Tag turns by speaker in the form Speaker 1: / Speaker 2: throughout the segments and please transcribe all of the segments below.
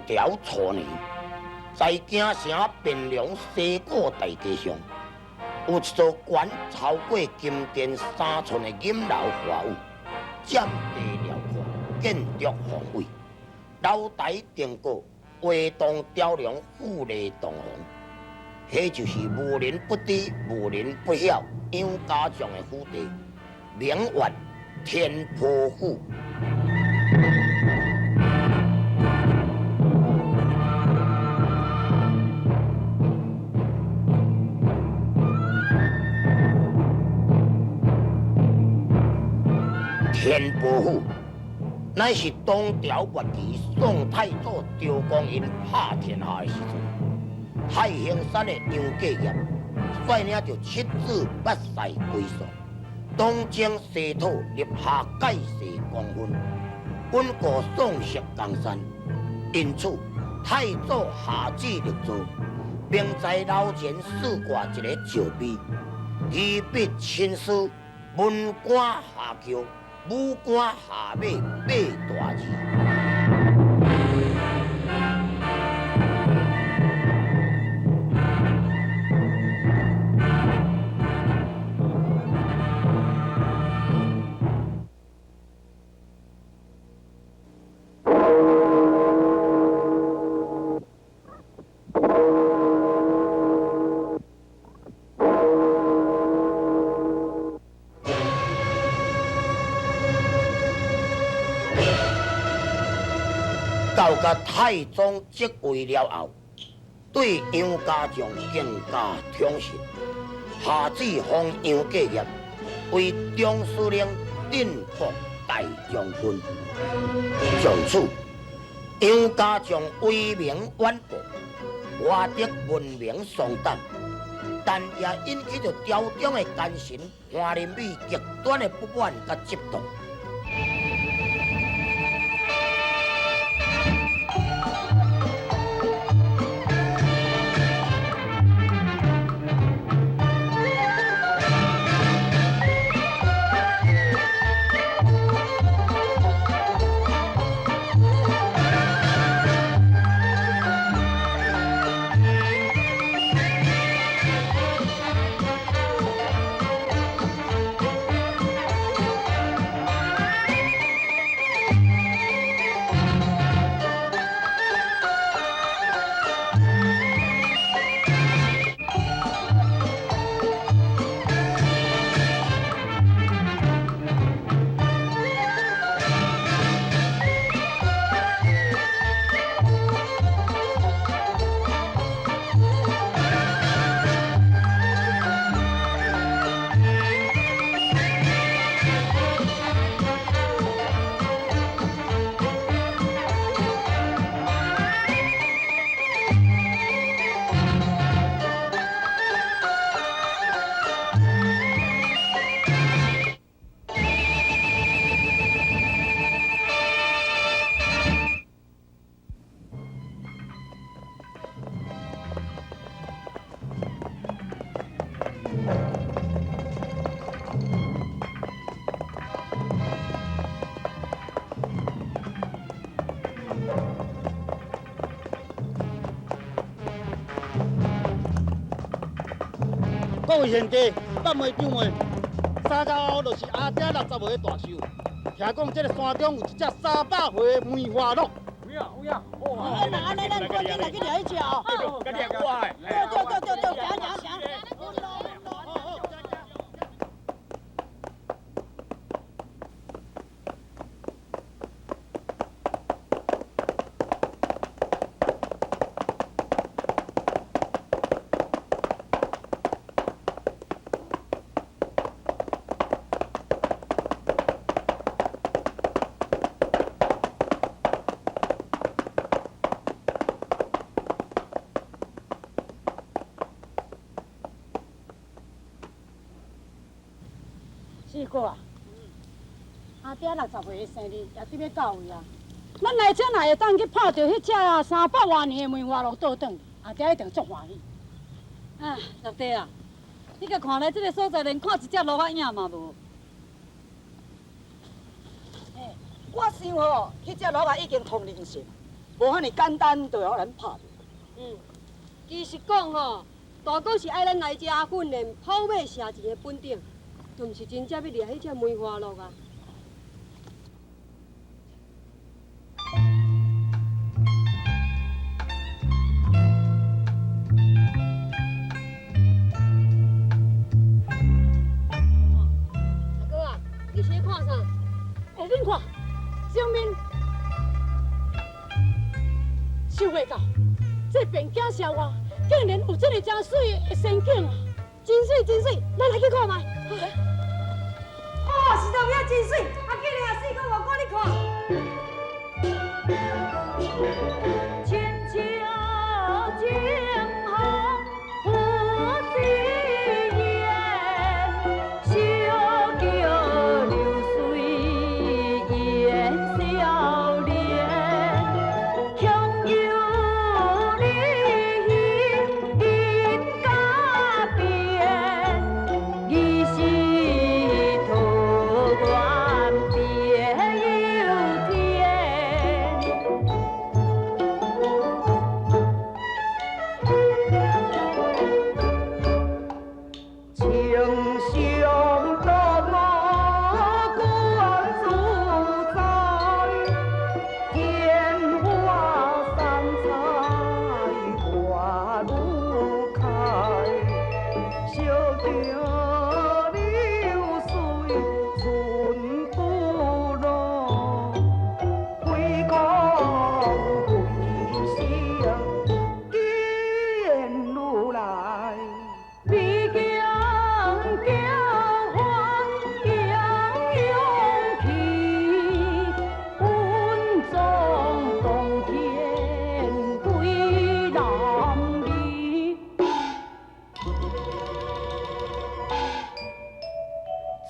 Speaker 1: 条初年，在京城汴梁西固大街上，有一座悬超过金殿3寸的银楼花屋，占地辽阔，建筑宏伟，楼台顶阁，画栋雕梁，富丽堂皇。迄就是无人不知、无人不晓杨家将的府邸，名曰天波府。天波府乃是东朝末期宋太祖赵光胤打天下的时阵，太行山的杨继业率领着7子8婿归顺，东征西讨，立下盖世功勋，稳固宋室江山。因此，太祖下旨立奏，并在楼前赐挂一个诏碑，提笔亲书，文官下轿。武官下马8大字。到甲太宗即位了后，对杨家将更加宠信，下旨封杨继业为中书令、镇国大将军。从此，杨家将威名远播，获得闻名丧胆，但也引起着朝中的奸臣韩林美极端的不满甲嫉妒。
Speaker 2: 各位贤弟，放袂张袂，3日后就是阿爹60岁的大寿。听讲这个山中有一只300岁的梅花鹿。
Speaker 3: 有影，哦，
Speaker 4: 那咱赶紧来去掠去吃哦。
Speaker 3: 赶紧过来。
Speaker 4: 对，行。四哥啊，阿爹60岁的生日也准备到位啊。咱来这哪会当去拍到迄只300多年的梅花鹿倒转，阿爹一定足欢喜。
Speaker 5: 啊，六弟啊，你甲看来这个所在，连看一只鹿仔影嘛无。
Speaker 4: 我想吼，迄只鹿仔已经通灵性，无遐尼简单就互咱拍着。
Speaker 6: 其实讲吼，大哥是爱咱来遮训练跑马射箭的本领，就毋是真正要掠迄只梅花鹿啊。大哥啊，你是咧看啥？
Speaker 4: 恁看，上面收袂到，这边景色外，竟然有这个真水的仙境啊！
Speaker 6: 真水真水，咱来去看卖。
Speaker 5: 哦，实在有影真水，啊，今日也四个外国你看。千秋情红不尽言，小桥流水掩笑脸，乡有你人家边，疑是桃源别有天。情相多么关注在，烟花三彩花如开，小桥流水寸不落，归公归乡见如来。美景交欢景勇气，稳重洞天归南里。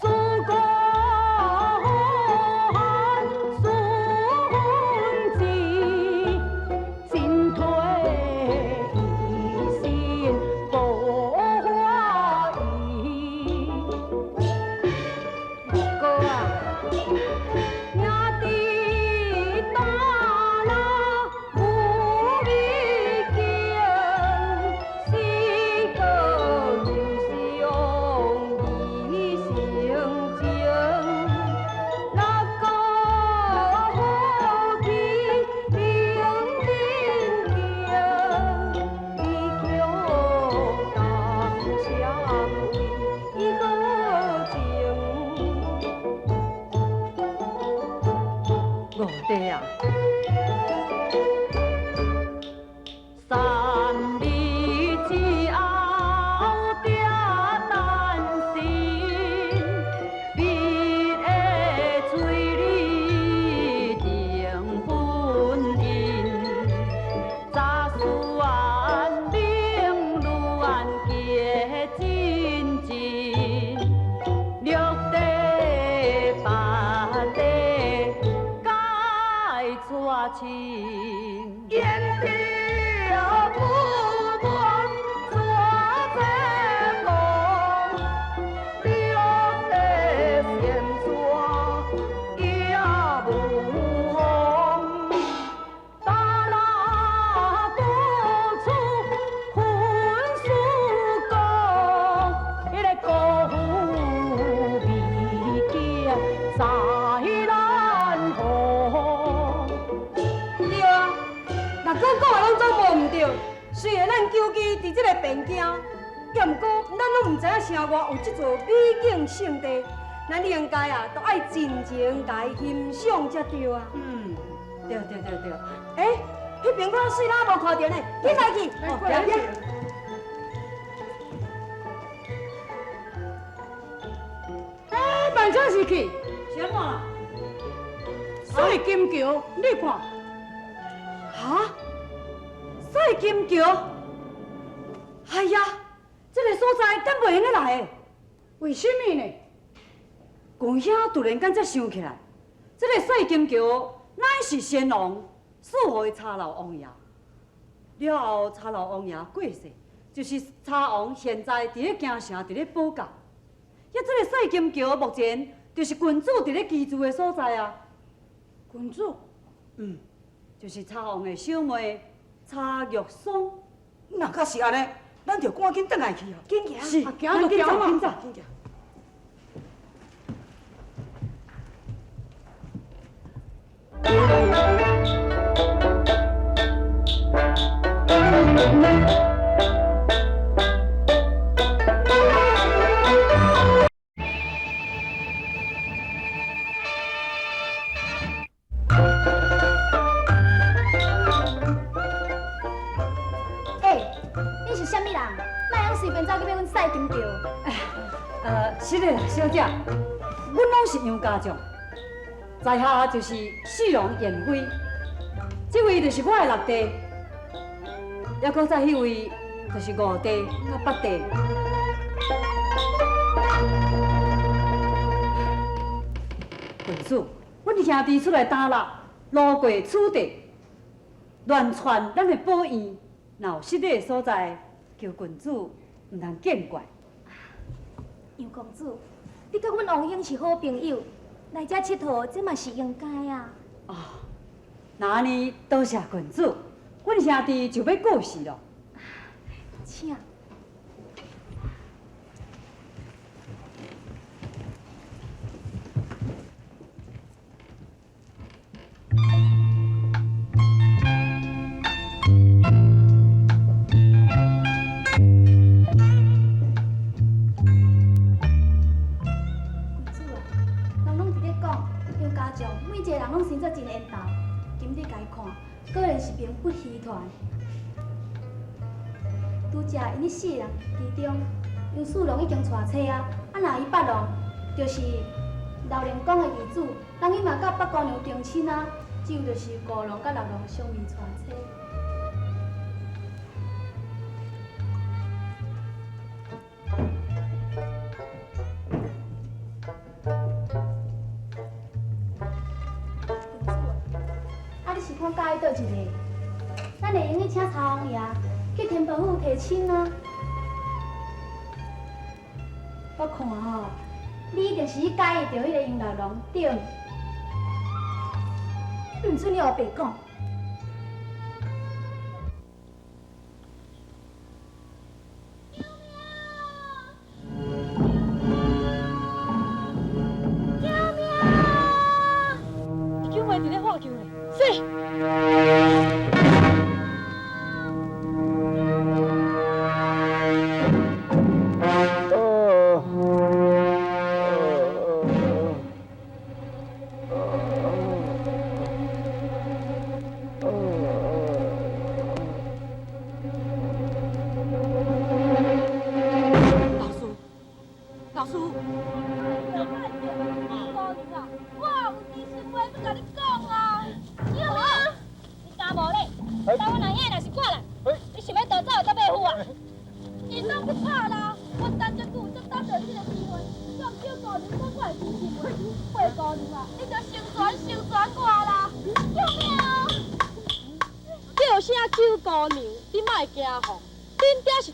Speaker 5: 祖国汉书文字，进退一心不怀疑。哥啊，兄弟打那无比劲，四个英雄义性情，那个好奇灵灵灵，一口当相为一个情。五弟啊，三里之后定丹心，笔的嘴里定本因，早算明乱结真真，绿地白地该错情，烟飘不满错在梦，绿地现抓也无红，打那多处分输讲，迄个辜负未记在咱河。
Speaker 6: 对啊，若讲讲的拢总无毋对。虽然咱救济伫即个边境，也毋过咱拢毋知影城外有即座美景胜地，咱应该啊，都爱真情来欣赏才对啊。对。哎，迄边个水拉无看见呢，紧来去，边。
Speaker 4: 哎，万正是去
Speaker 5: 啥嘛？
Speaker 4: 水金桥，你看，
Speaker 6: 哈？赛金桥？哎呀，这个所在敢袂用得来的？
Speaker 4: 为什么呢？
Speaker 5: 公兄突然间才想起来，这个赛金桥乃是先王赐予的茶楼王爷。了后，茶楼王爷过世，就是茶王现在伫咧京城，伫咧保教。这个赛金桥目前就是君主伫咧居住的所在啊。
Speaker 4: 君主，
Speaker 5: 就是茶王的小妹茶玉霜。
Speaker 7: 若假是安尼，咱就赶紧转来去哦。
Speaker 6: 紧行，
Speaker 5: 是，
Speaker 6: 行就行嘛，
Speaker 5: 紧走。
Speaker 7: 紧行。
Speaker 6: 你是啥物人？哪样随便走去要阮赛金桥？
Speaker 5: 是的，小姐，阮拢是杨家将，在下就是四龙燕飞，这位就是我的六弟，还搁在迄位就是五弟甲八弟。郡主，阮兄弟出来打猎，路过此地，乱窜咱的宝院，若有失礼的所在，求郡主毋通见怪。
Speaker 6: 杨公主，你甲阮王英是好朋友，来遮佚佗，这嘛是应该啊。
Speaker 5: 哦，那安尼多谢郡主，阮兄弟就要过世咯。
Speaker 6: 请。每一个人拢生做真缘投，今日家看，果然是名不虚传。拄则因迄4人其中，杨四郎已经娶妻啊，若伊8郎就是老灵公的儿子，人伊嘛甲8姑娘定亲啊，只有就是5郎甲6郎相未娶妻。看介意倒一个，咱会用去请茶王爷去天宝府提亲啊！我看吼，你一定是介意着迄个杨六郎对，唔准你后白讲。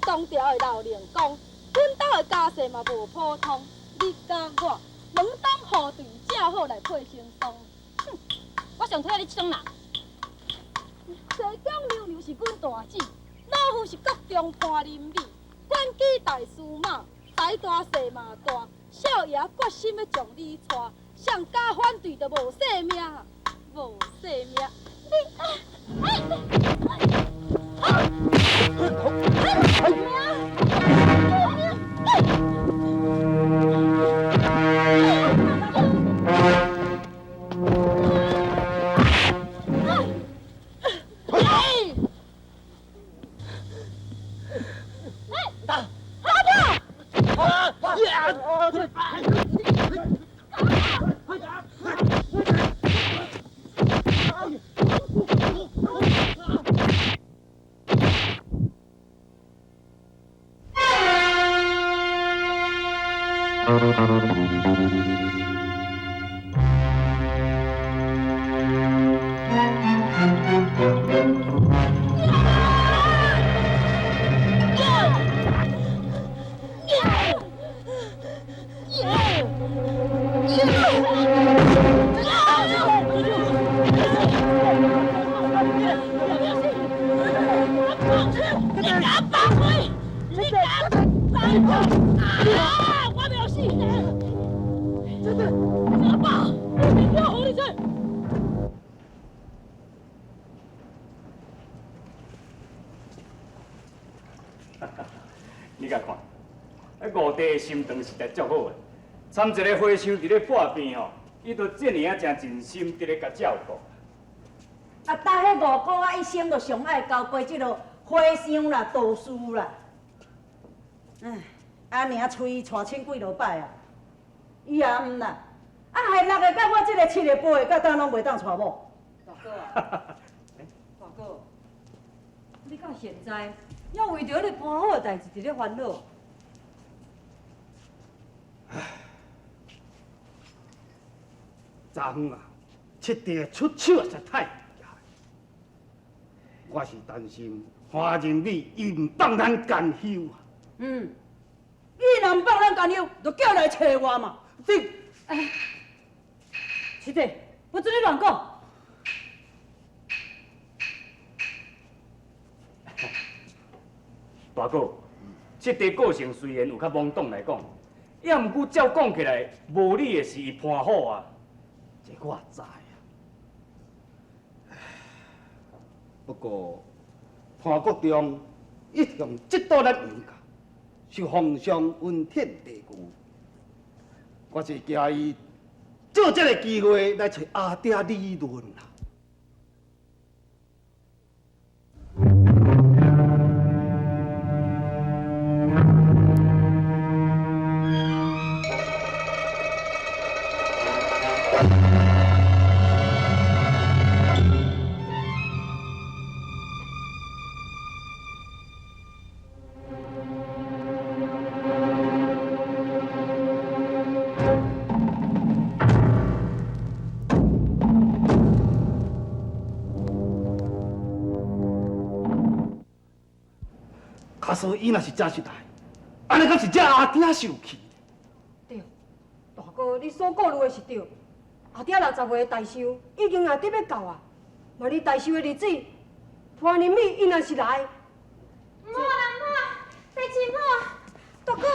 Speaker 8: 当朝的老灵公，阮兜的家世嘛无普通，你甲我门当户对，正好来配成双。哼，我上讨厌你这种人。西江溜溜是阮大姊，老夫是国中潘林美，官居大司马，财大势嘛大，少爷决心要将你娶，上加反对就无性命，无性命。开！你敢站住！啊！我没有死！阿爸，我明天和你做。
Speaker 3: 你甲看，五弟的心肠实在足好诶。参一个和尚伫咧破病吼，伊都这尔真尽心伫咧甲照顾。
Speaker 7: 啊，搭迄5箍啊，一生就上爱交陪即落和尚啦、道士啦。唉，安尼啊，催伊娶亲几落摆啊，伊也毋啦。啊，害6个甲我即个7个8个，到当拢袂当娶某。
Speaker 5: 大哥啊，大哥，你到现在还为着迄个搬好的代志伫咧烦恼。
Speaker 2: 昨昏啊，7弟出手也实太厉害，我是担心花人美伊毋放咱干休啊。
Speaker 7: 伊若毋放咱干休，就叫来找我嘛。对，
Speaker 5: 七弟，不准你乱讲。
Speaker 3: 大哥，这个个性虽然有较懵懂来讲，也毋过照讲起来，无理的是伊判好啊。
Speaker 2: 这我知啊。不过潘国忠一向执到咱杨家，是皇上温天地牛，我是惊伊借这个机会来找阿爹理论啦。假使伊若是真实来，安尼敢是这阿爹受气？
Speaker 6: 对，大哥，你所顾虑的是对。后壁60岁的大寿已经也得要到啊，嘛你大寿的日子，潘仁美伊若是来，
Speaker 8: 莫啦莫，代志莫，大哥，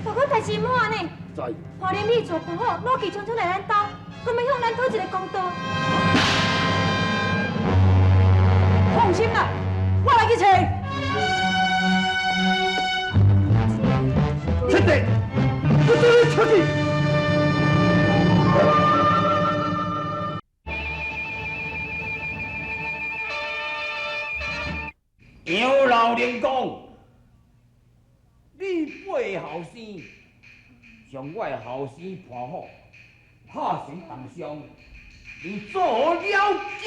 Speaker 8: 大哥代志莫呢？
Speaker 2: 知。
Speaker 8: 潘仁美做不好，老气冲冲来咱兜，佮要向咱讨一个公道。
Speaker 7: 放心啦，我来去找。
Speaker 2: 七弟，不准你出去！
Speaker 1: 杨老人讲，你背后生，将我的后生判好，拍成重伤，你做何了结？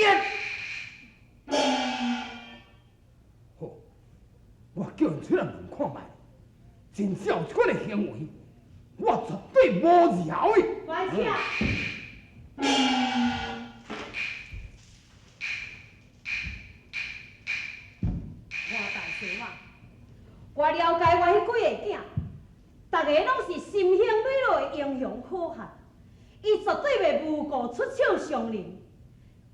Speaker 2: 好，我叫人出来问看卖，真小出的行为，我绝对无饶的。
Speaker 8: 关起啊！
Speaker 6: 我大叔啊，我了解我迄几个囝，大家拢是心兴磊落的英雄好汉，伊绝对袂无故出手伤人，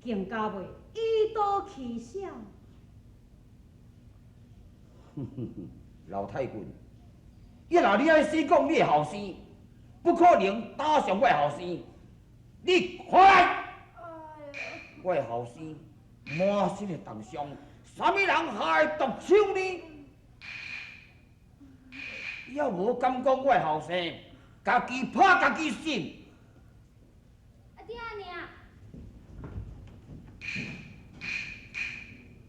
Speaker 6: 更加袂以刀欺小。
Speaker 1: 老太君，一若你爱死讲你的后生，不可能打伤我的后生。你看来，我的后生满身的重伤，啥物人下会毒手呢？要无敢讲我的后生，家己拍家己身。
Speaker 8: 阿爹阿娘，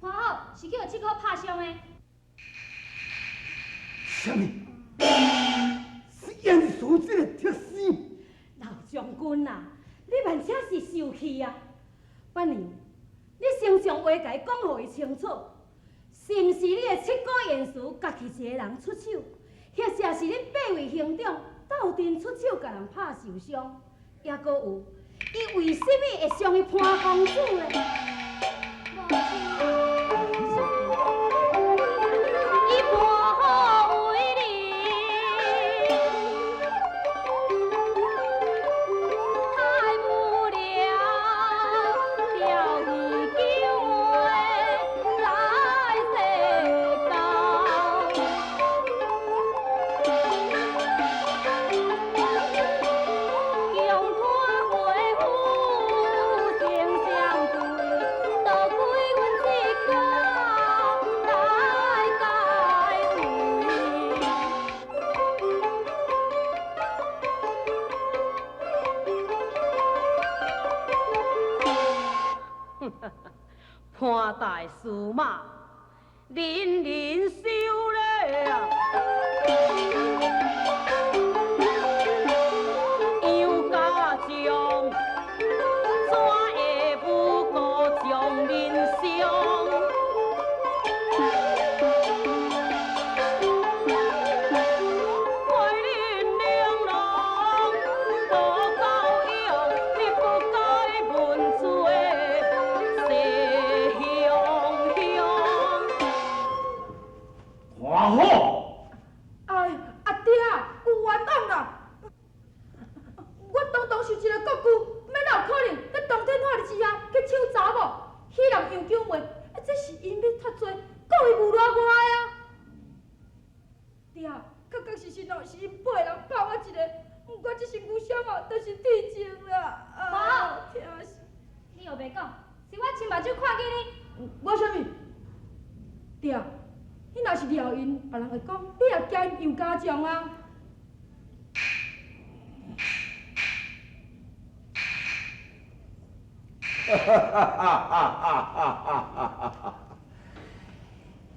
Speaker 8: 花好是叫7箍拍伤的。
Speaker 2: 什么？是严肃这个特使？
Speaker 6: 老将军啊，你万且是受气啊！不然，你先将话甲伊讲互伊清楚，是毋是你的7股严师家己一个人出手，或者是恁8位兄长斗阵出手，甲人拍受伤，也阁有伊为什么会上去潘公主呢？
Speaker 8: 伊判好为你，太无聊，钓鱼叫我来世交。
Speaker 6: 潘大司马，人人收礼啊！杨家将，怎会不顾将人伤？
Speaker 3: 好，
Speaker 6: 哎，阿爹，有冤枉啦！我当是一个国舅，免哪有可能在当天化日之下去抢查某，戏人杨九妹，这是因要脱罪，故意诬赖我的啊！爹，确实是因背人拍我一个，不过这身躯伤哦，都是天情啦。
Speaker 8: 无，
Speaker 6: 疼死！
Speaker 8: 你又袂讲，是我亲目睭看见你。
Speaker 6: 我啥物？爹，你若是撩因，别人会讲你也惊因杨家将啊。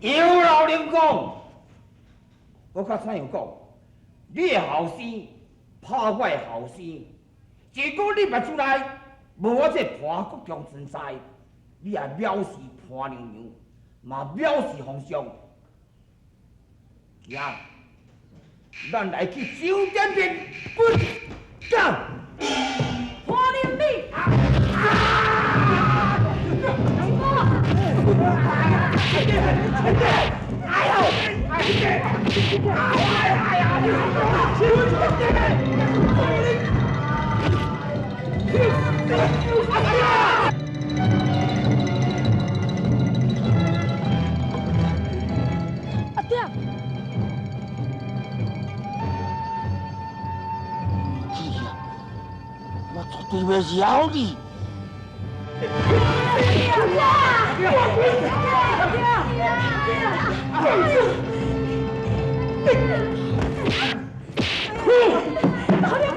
Speaker 1: 杨老人讲，我较怎样讲？你的后生拍我的后生，如果你目睭内无我这潘国强存在，你也藐视潘娘娘，嘛藐视皇上。行，咱来去酒店边滚干！
Speaker 6: 潘灵美。
Speaker 4: 阿爹，
Speaker 1: 我绝对袂饶你！
Speaker 6: 大娘，